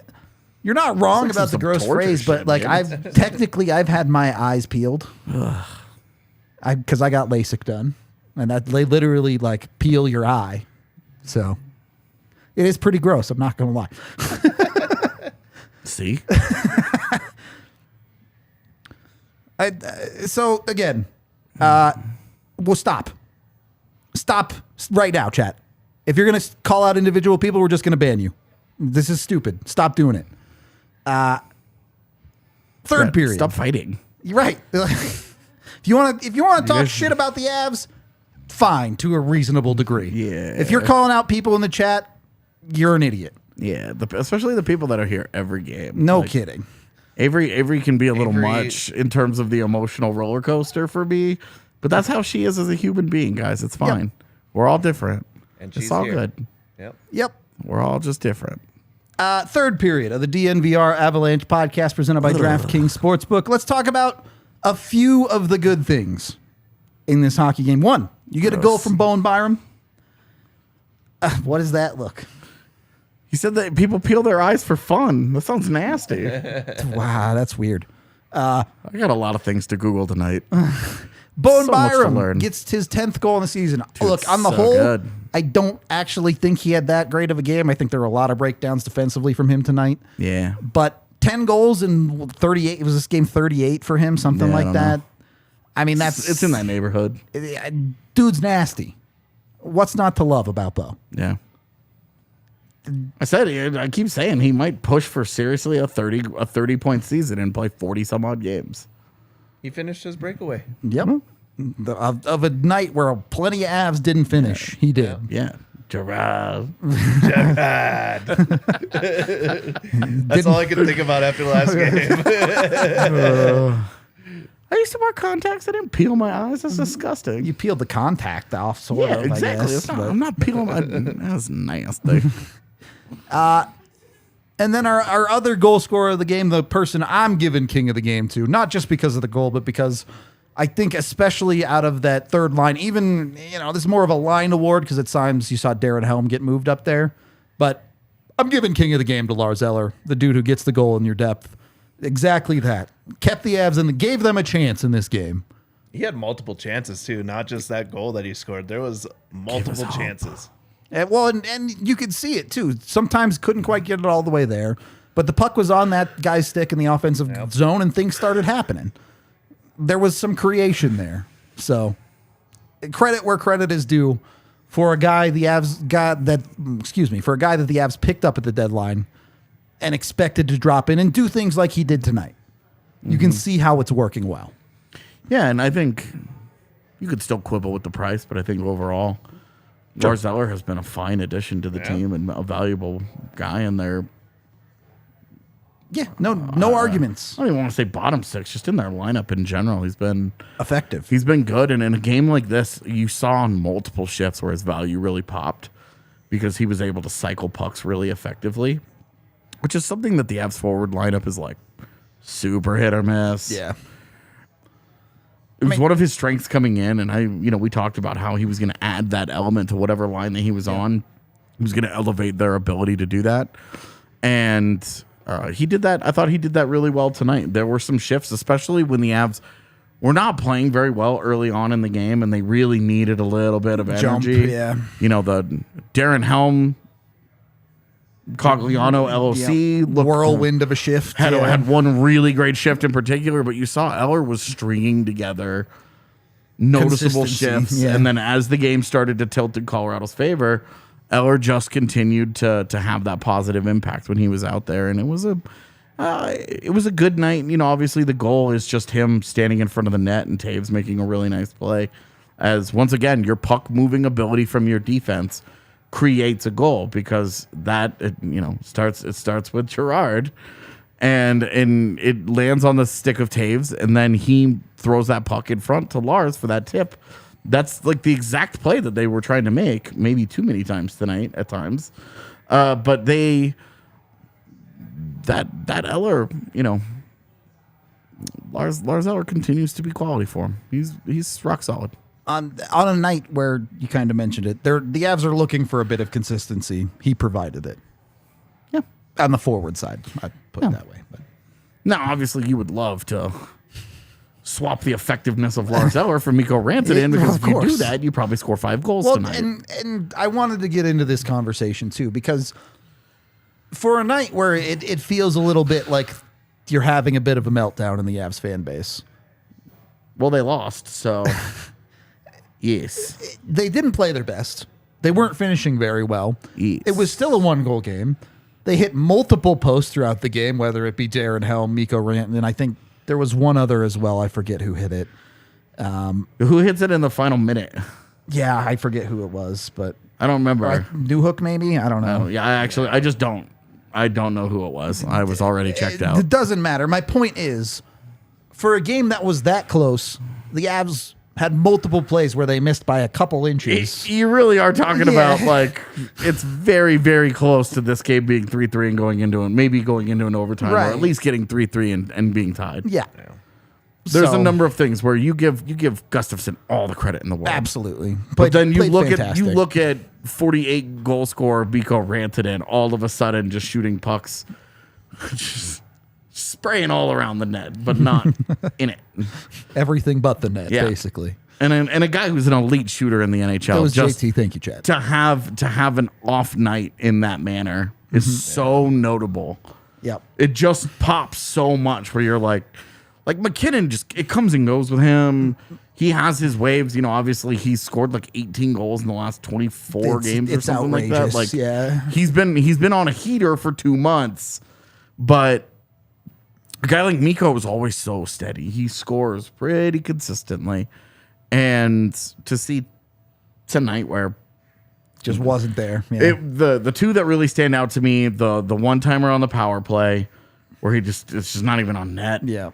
you're not wrong like about the gross phrase, but like man. I've had my eyes peeled. Because I got LASIK done, and that they literally like peel your eye. So it is pretty gross. I'm not gonna lie. See. So again, we'll stop right now, chat. If you're gonna call out individual people, we're just gonna ban you. This is stupid. Stop doing it. Third period. Stop fighting. You're right. If you want to talk shit about the Avs, fine, to a reasonable degree. Yeah. If you're calling out people in the chat, you're an idiot. Yeah, especially the people that are here every game. No kidding. Avery can be a little much in terms of the emotional roller coaster for me, but that's how she is as a human being, guys. It's fine. Yep. We're all different. And it's all good. Yep. We're all just different. Third period of the DNVR Avalanche podcast presented by DraftKings Sportsbook. Let's talk about a few of the good things in this hockey game. One, you get a goal from Byram. What does that look? He said that people peel their eyes for fun. That sounds nasty. Wow, that's weird. I got a lot of things to Google tonight. Byram gets his 10th goal in the season. Dude, look, on the so whole, good. I don't actually think he had that great of a game. I think there were a lot of breakdowns defensively from him tonight. Yeah. But 10 goals in 38. It was this game 38 for him, something like that. Know. I mean, it's in that neighborhood. Dude's nasty. What's not to love about Bo? Yeah. I keep saying he might push for seriously a 30-point season and play 40 some odd games. He finished his breakaway. Yep. Of a night where plenty of Avs didn't finish, he did. Yeah. Gerard. That's all I could think about after the last game. I used to wear contacts. I didn't peel my eyes. That's disgusting. You peeled the contact off, sort of. Exactly. I guess, I'm not peeling my. That's nasty. And then our other goal scorer of the game, the person I'm giving king of the game to, not just because of the goal, but because I think especially out of that third line, even, this is more of a line award because at times you saw Darren Helm get moved up there. But I'm giving king of the game to Lars Eller, the dude who gets the goal in your depth. Exactly that. Kept the Avs and gave them a chance in this game. He had multiple chances, too, not just that goal that he scored. There was multiple chances. And you could see it, too. Sometimes couldn't quite get it all the way there. But the puck was on that guy's stick in the offensive zone, and things started happening. There was some creation there. So, credit where credit is due for a guy the Avs for a guy that the Avs picked up at the deadline and expected to drop in and do things like he did tonight. You can see how it's working well. Yeah, and I think you could still quibble with the price, but I think overall, Lars Eller has been a fine addition to the team and a valuable guy in there. Yeah, no arguments. I don't even want to say bottom six, just in their lineup in general. He's been effective. He's been good, and in a game like this, you saw on multiple shifts where his value really popped because he was able to cycle pucks really effectively, which is something that the Avs forward lineup is like super hit or miss. Yeah. It was one of his strengths coming in, and we talked about how he was going to add that element to whatever line that he was on. He was going to elevate their ability to do that. And he did that. I thought he did that really well tonight. There were some shifts, especially when the Avs were not playing very well early on in the game, and they really needed a little bit of energy. Yeah. The Darren Helm, Cogliano, LOC. Whirlwind of a shift. Had one really great shift in particular, but you saw Eller was stringing together noticeable shifts. Yeah. And then as the game started to tilt in Colorado's favor, Eller just continued to have that positive impact when he was out there. And it was a good night. Obviously the goal is just him standing in front of the net and Taves making a really nice play. As once again, your puck moving ability from your defense creates a goal because that starts with Gerard and it lands on the stick of Taves and then he throws that puck in front to Lars for that tip. That's like the exact play that they were trying to make, maybe too many times tonight at times. But that Eller, Lars Eller continues to be quality for him. He's rock solid. On a night where you kind of mentioned it, the Avs are looking for a bit of consistency. He provided it. Yeah. On the forward side, I'd put it that way. But now, obviously, you would love to swap the effectiveness of Lars Eller for Mikko Rantanen because if you do that, you probably score 5 goals tonight. And I wanted to get into this conversation, too, because for a night where it feels a little bit like you're having a bit of a meltdown in the Avs fan base. Well, they lost, so... Yes. They didn't play their best. They weren't finishing very well. Yes. It was still a 1-goal game. They hit multiple posts throughout the game, whether it be Darren Helm, Mikko Rantanen, and I think there was one other as well. I forget who hit it. Who hits it in the final minute? Yeah, I forget who it was, but I don't remember. Newhook, maybe? I don't know. Yeah, I just don't. I don't know who it was. I was already checked out. It doesn't matter. My point is, for a game that was that close, the Avs had multiple plays where they missed by a couple inches. You really are talking about it's very, very close to this game being 3-3 and going into an overtime, or at least getting 3-3 and being tied. Yeah. There's a number of things where you give Gustafsson all the credit in the world. Absolutely. But then you look at 48 goal scorer Mikko Rantanen all of a sudden just shooting pucks, just spraying all around the net, but not in it. Everything but the net, basically. And a guy who's an elite shooter in the NHL. That was JT. Thank you, Chad. To have an off night in that manner is so notable. Yep. It just pops so much where you're like McKinnon it comes and goes with him. he has his waves. You know, obviously he's scored like 18 goals in the last 24 games or something like that. Like, he's been on a heater for 2 months, but a guy like Mikko is always so steady. He scores pretty consistently, and to see tonight where just wasn't there. Yeah. The two that really stand out to me, the one timer on the power play, where it's just not even on net. Yeah.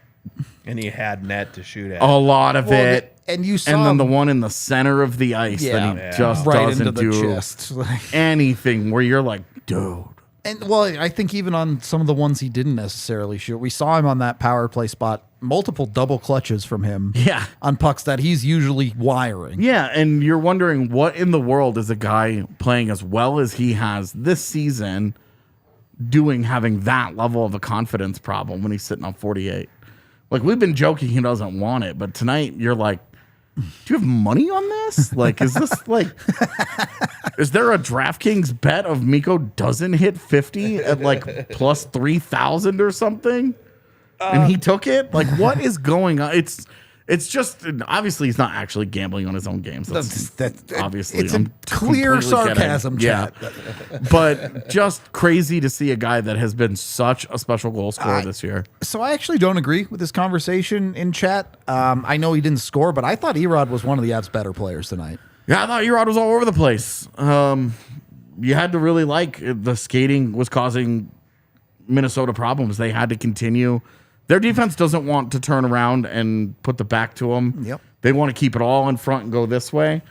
And he had net to shoot at. A lot of it. And you saw and then the one in the center of the ice that he just right doesn't into the do chest. anything where you're like, dude. And well, I think even on some of the ones he didn't necessarily shoot, we saw him on that power play spot, multiple double clutches from him. Yeah. On pucks that he's usually wiring. Yeah, and you're wondering what in the world is a guy playing as well as he has this season having that level of a confidence problem when he's sitting on 48. Like, we've been joking he doesn't want it, but tonight you're like, do you have money on this? Like, is this like, is there a DraftKings bet of Mikko doesn't hit 50 at like plus 3,000 or something? And he took it? Like, what is going on? It's just, obviously he's not actually gambling on his own games. That's obviously. It's a clear sarcasm, chat. Yeah. But just crazy to see a guy that has been such a special goal scorer this year. So I actually don't agree with this conversation in chat. I know he didn't score, but I thought Erod was one of the Avs' better players tonight. Yeah, I thought Erod was all over the place. You had to really like the skating was causing Minnesota problems. They had to continue. Their defense doesn't want to turn around and put the back to them. Yep. They want to keep it all in front and go this way.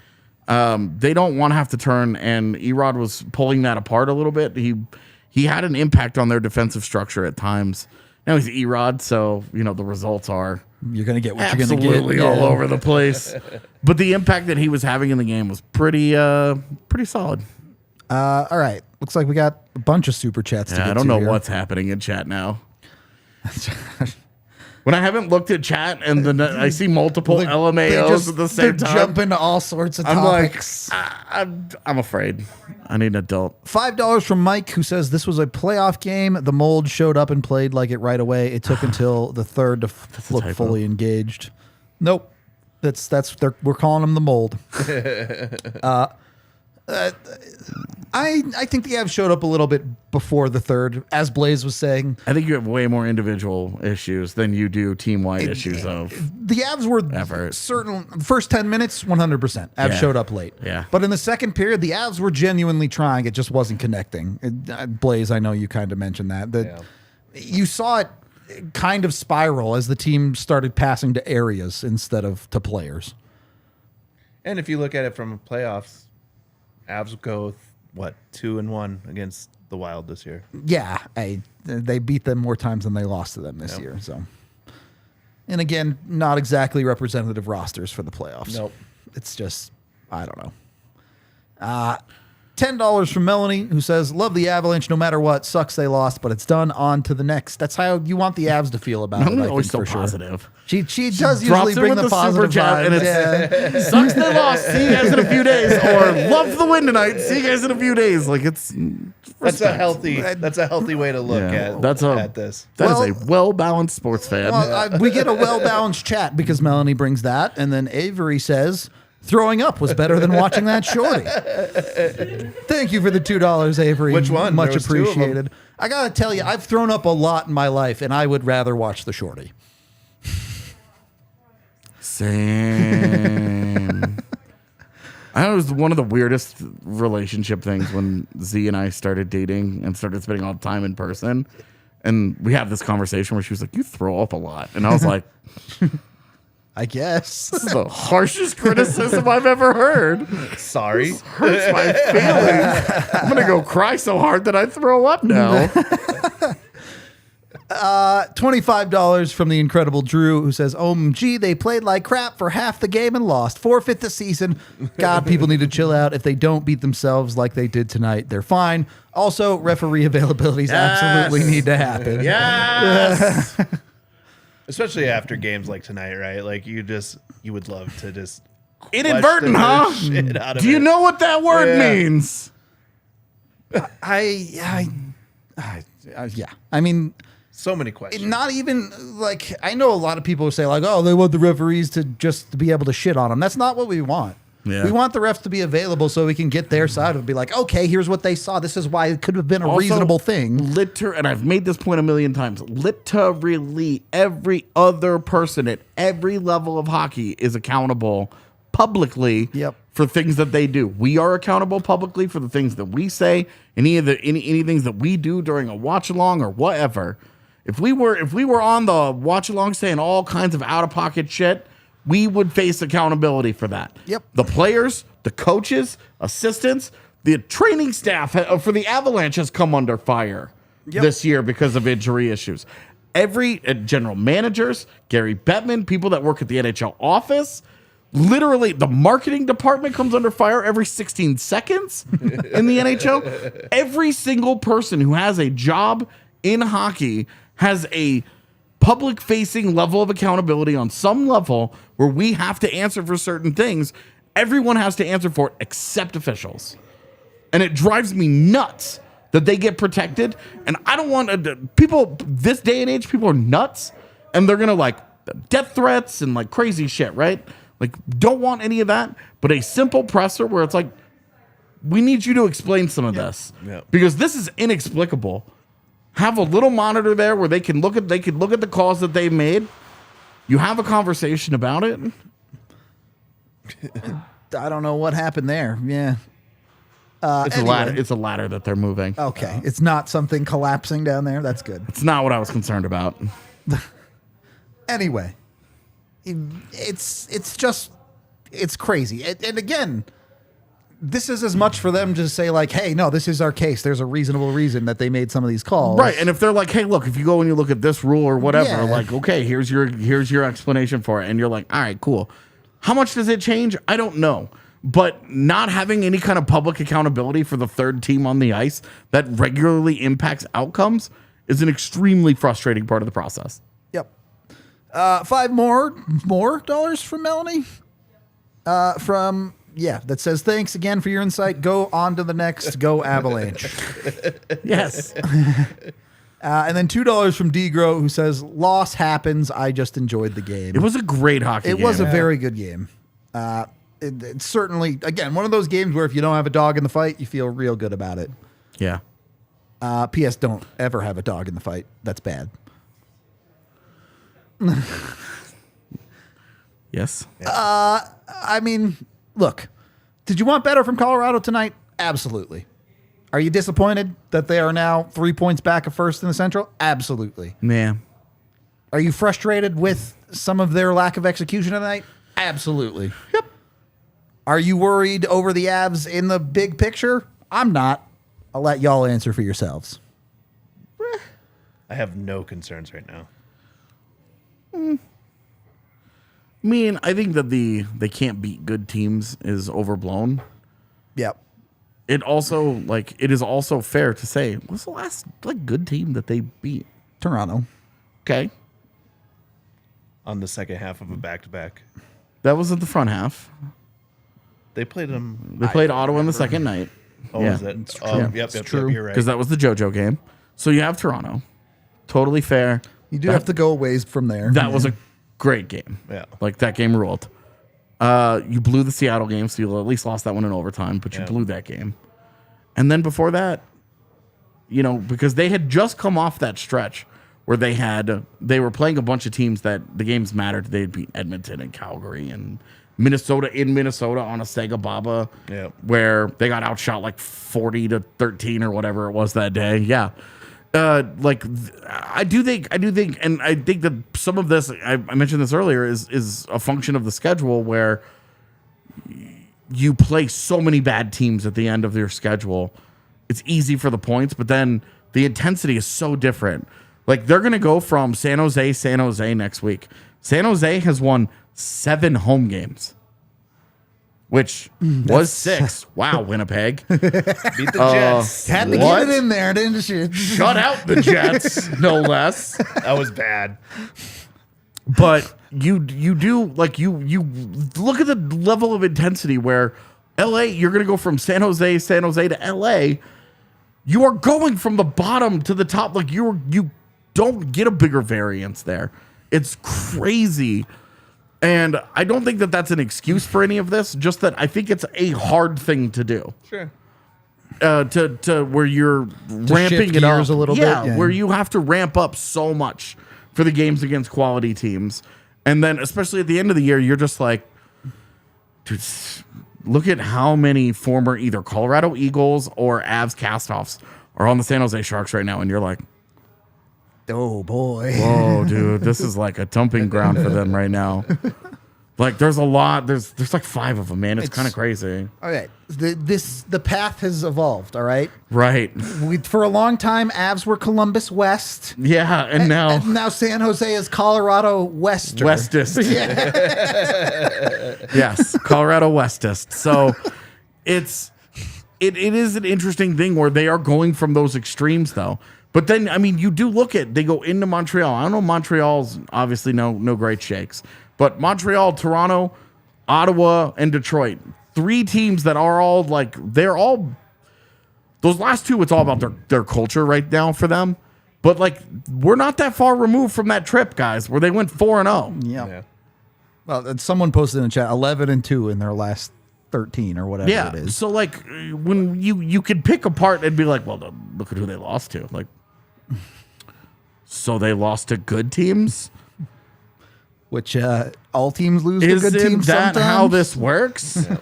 They don't want to have to turn, and Erod was pulling that apart a little bit. He had an impact on their defensive structure at times. Now he's Erod, so the results are you're going to get what you're going to get. Absolutely all over the place. But the impact that he was having in the game was pretty solid. All right. Looks like we got a bunch of super chats to get to. I don't know here. what's happening in chat now. When I haven't looked at chat and then I see multiple LMAOs at the same time, jump into all sorts of topics. I'm afraid. I need an adult. $5 from Mike, who says this was a playoff game. The mold showed up and played like it right away. It took until the third to look fully engaged. Nope, we're calling him the mold. I think the Avs showed up a little bit before the third, as Blaze was saying. I think you have way more individual issues than you do team-wide issues of the Avs were effort. Certain first 10 minutes, 100%. Avs showed up late. Yeah. But in the second period, the Avs were genuinely trying. It just wasn't connecting. Blaze, I know you kind of mentioned that. You saw it kind of spiral as the team started passing to areas instead of to players. And if you look at it from playoffs, Avs go 2-1 against the Wild this year. Yeah, they beat them more times than they lost to them this year. So, and again, not exactly representative rosters for the playoffs. Nope. It's just I don't know. $10 from Melanie, who says, "Love the Avalanche no matter what. Sucks they lost, but it's done. On to the next." That's how you want the Avs to feel about it. I'm always so positive. Sure. She does usually bring the positive vibes. And it's sucks they lost. See you guys in a few days. Or love the win tonight. See you guys in a few days. Like that's a healthy way to look at this. That is a well-balanced sports fan. Well, we get a well-balanced chat because Melanie brings that, and then Avery says, "Throwing up was better than watching that shorty." Thank you for the $2, Avery. Which one? Much appreciated. I gotta tell you, I've thrown up a lot in my life, and I would rather watch the shorty. Same. I know it was one of the weirdest relationship things when Z and I started dating and started spending all the time in person. And we have this conversation where she was like, "You throw up a lot." And I was like, I guess. This is the harshest criticism I've ever heard. Sorry. This hurts my feelings. I'm going to go cry so hard that I throw up now. $25 from the incredible Drew, who says, "OMG, they played like crap for half the game and lost. Forfeit the season. God, people need to chill out. If they don't beat themselves like they did tonight, they're fine. Also, referee availabilities absolutely need to happen." Yes. Especially after games like tonight, right? Like you would love to just inadvertent, huh? Do you know what that word means? Yeah. I mean, So many questions. Not even like, I know a lot of people say like, oh, they want the referees to just be able to shit on them. That's not what we want. Yeah. We want the refs to be available so we can get their side and be like, okay, here's what they saw. This is why it could have been a reasonable thing. And I've made this point a million times. Literally every other person at every level of hockey is accountable publicly for things that they do. We are accountable publicly for the things that we say, any things that we do during a watch along or whatever. If we were on the watch along saying all kinds of out of pocket shit, we would face accountability for that. Yep. The players, the coaches, assistants, the training staff for the Avalanche has come under fire this year because of injury issues. Every general managers, Gary Bettman, people that work at the NHL office, literally the marketing department comes under fire every 16 seconds in the NHL. Every single person who has a job in hockey has a public-facing level of accountability on some level where we have to answer for certain things. Everyone has to answer for it except officials. And it drives me nuts that they get protected. And I don't want people, this day and age, people are nuts. And they're going to like death threats and like crazy shit, right? Like, don't want any of that. But a simple presser where it's like, we need you to explain some of this. Because this is inexplicable. Have a little monitor there where they can look at the calls that they've made. You have a conversation about it. I don't know what happened there. Yeah. It's anyway. a ladder. It's a ladder that they're moving. Okay. It's not something collapsing down there. That's good. It's not what I was concerned about. Anyway, it's just crazy. And again, this is as much for them to say like, hey, no, this is our case. There's a reasonable reason that they made some of these calls. Right. And if they're like, hey, look, if you go and you look at this rule or whatever, like, okay, here's your explanation for it. And you're like, all right, cool. How much does it change? I don't know. But not having any kind of public accountability for the third team on the ice that regularly impacts outcomes is an extremely frustrating part of the process. Yep. $5 more dollars from Melanie. That says, thanks again for your insight. Go on to the next. Go Avalanche. Yes. And then $2 from D-Gro, who says, loss happens. I just enjoyed the game. It was a great hockey game. It was a very good game. It's certainly, again, one of those games where if you don't have a dog in the fight, you feel real good about it. Yeah. P.S. Don't ever have a dog in the fight. That's bad. Yes. I mean, look, did you want better from Colorado tonight? Absolutely. Are you disappointed that they are now 3 points back of first in the Central? Absolutely. Yeah. Are you frustrated with some of their lack of execution tonight? Absolutely. Yep. Are you worried over the Avs in the big picture? I'm not. I'll let y'all answer for yourselves. I have no concerns right now. I mean, I think that they can't beat good teams is overblown. Yep. It is also fair to say, what's the last good team that they beat? Toronto. Okay. On the second half of a back-to-back. That was at the front half. They played them. They played Ottawa in the second night. Oh, yeah. is it? It's Oh, true. yep, It's true. you're right. Because that was the JoJo game. So you have Toronto. Totally fair. You do have to go a ways from there. That was a great game. Yeah. That game ruled. You blew the Seattle game, so you at least lost that one in overtime, but you blew that game. And then before that, because they had just come off that stretch where they were playing a bunch of teams that the games mattered. They'd beat Edmonton and Calgary and Minnesota on a Sega Baba, where they got outshot 40-13 or whatever it was that day. Yeah. I do think, and I think that some of this, I mentioned this earlier, is a function of the schedule where you play so many bad teams at the end of your schedule. It's easy for the points, but then the intensity is so different. They're going to go from San Jose next week. San Jose has won 7 home games, which was 6. Wow, Winnipeg. Beat the Jets. Had to get it in there, didn't you? Shut out the Jets, no less. That was bad. But you do you look at the level of intensity where LA, you're going to go from San Jose to LA. You are going from the bottom to the top. don't get a bigger variance there. It's crazy. And I don't think that that's an excuse for any of this, just that I think it's a hard thing to do. Sure. To where you're ramping it up a little bit. Yeah. Where you have to ramp up so much for the games against quality teams. And then especially at the end of the year, you're just like, dude, look at how many former either Colorado Eagles or Avs castoffs are on the San Jose Sharks right now. And you're like, Oh boy. whoa, dude, this is like a dumping ground for them right now. Like there's a lot. There's like 5 of them, man. It's kind of crazy. Okay. The path has evolved, all right? Right. For a long time, Avs were Columbus West. Yeah, and now San Jose is Colorado Wester. Westist. Yes, Colorado Westist. So it is an interesting thing where they are going from those extremes though. But then I mean you do look at they go into Montreal. I don't know, Montreal's obviously no great shakes. But Montreal, Toronto, Ottawa, and Detroit. 3 teams that are all like they're all those last 2, it's all about their culture right now for them. But like we're not that far removed from that trip, guys, where they went 4-0. Yeah. Well, someone posted in the chat 11-2 in their last 13 or whatever it is. So like when you could pick apart and be like, well, look at who they lost to. Like, so they lost to good teams. Which all teams lose to good teams that sometimes. How this works? Yeah.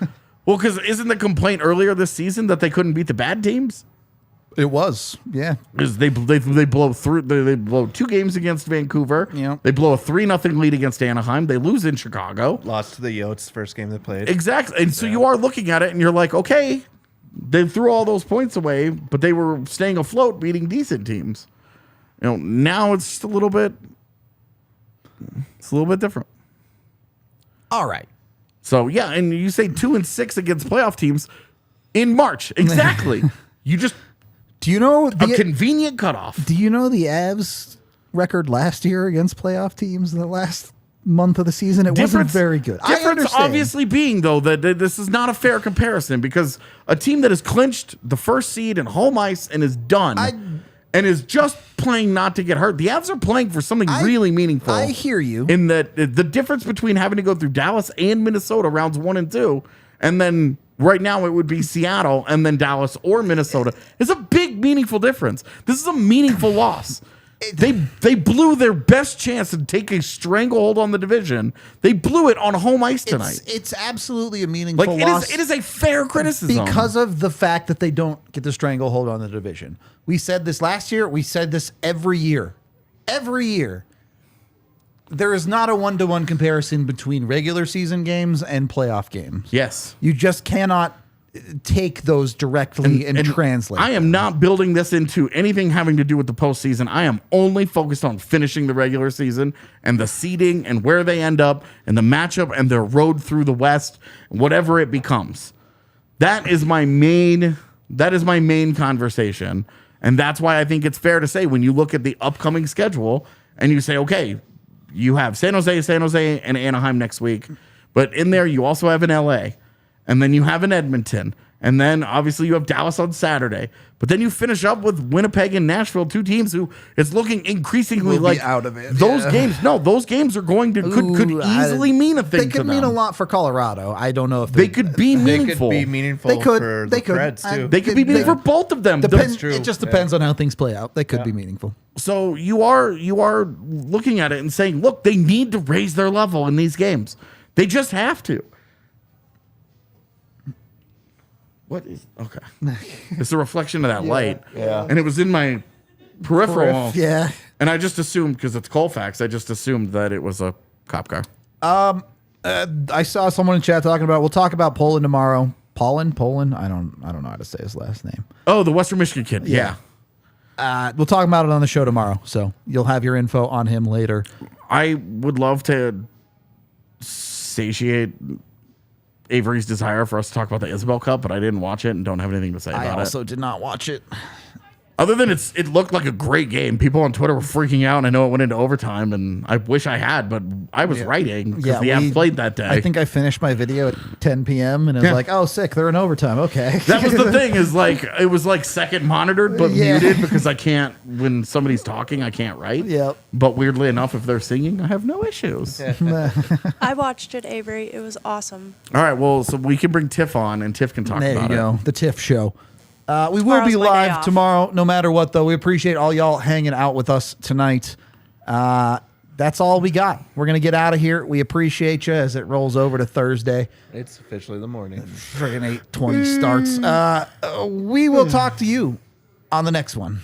Well, because isn't the complaint earlier this season that they couldn't beat the bad teams? It was, yeah. Because they blow through. They blow 2 games against Vancouver. Yeah. They blow a 3-0 lead against Anaheim. They lose in Chicago. Lost to the Yotes first game they played. Exactly. And so you are looking at it and you're like, okay, they threw all those points away, but they were staying afloat, beating decent teams. You know, now it's just a little bit different. All right. So yeah, and you say 2-6 against playoff teams in March. Exactly. You just do you know a convenient cutoff. Do you know the Avs record last year against playoff teams in the last month of the season? It wasn't very good. Difference obviously being though that this is not a fair comparison because a team that has clinched the first seed and home ice and is done and is just playing not to get hurt. The Avs are playing for something really meaningful. I hear you. In that the difference between having to go through Dallas and Minnesota rounds 1 and 2, and then right now it would be Seattle and then Dallas or Minnesota. It's a big, meaningful difference. This is a meaningful loss. They blew their best chance to take a stranglehold on the division. They blew it on home ice tonight. It's absolutely a meaningful loss. It is a fair criticism. Because of the fact that they don't get the stranglehold on the division. We said this last year. We said this every year. Every year. There is not a 1-to-1 comparison between regular season games and playoff games. Yes. You just cannot take those directly and translate. I am not building this into anything having to do with the postseason. I am only focused on finishing the regular season and the seeding and where they end up and the matchup and their road through the West, whatever it becomes. That is my main conversation. And that's why I think it's fair to say when you look at the upcoming schedule and you say, okay, you have San Jose, and Anaheim next week. But in there, you also have an LA. And then you have an Edmonton. And then obviously you have Dallas on Saturday. But then you finish up with Winnipeg and Nashville, 2 teams who it's looking increasingly like out of it. Those games. No, those games are going to could easily mean a thing. They could mean a lot for Colorado. I don't know if they could be meaningful. They could be meaningful for the Preds too. They could be meaningful for both of them. That's true. It just depends on how things play out. They could be meaningful. So you are looking at it and saying, look, they need to raise their level in these games. They just have to. What is okay? It's a reflection of that light. Yeah. And it was in my peripheral. Yeah. And I just assumed, because it's Colfax, I just assumed that it was a cop car. I saw someone in chat talking about. We'll talk about Poland tomorrow. Poland. I don't know how to say his last name. Oh, the Western Michigan kid. Yeah. We'll talk about it on the show tomorrow. So you'll have your info on him later. I would love to satiate Avery's desire for us to talk about the Isabel Cup, but I didn't watch it and don't have anything to say about it. I also did not watch it. Other than it looked like a great game. People on Twitter were freaking out. And I know it went into overtime, and I wish I had, but I was writing because the Avs played that day. I think I finished my video at 10 p.m. and it was like, oh, sick, they're in overtime. Okay. That was the thing is like, it was like second monitored, but muted because I can't, when somebody's talking, I can't write. Yep. But weirdly enough, if they're singing, I have no issues. I watched it, Avery. It was awesome. All right. Well, so we can bring Tiff on and Tiff can talk There about you go. it. The Tiff Show. We will Tomorrow's be my day live off. tomorrow, no matter what, though. We appreciate all y'all hanging out with us tonight. That's all we got. We're going to get out of here. We appreciate you as it rolls over to Thursday. It's officially the morning. Friggin' 8:20 starts. We will talk to you on the next one.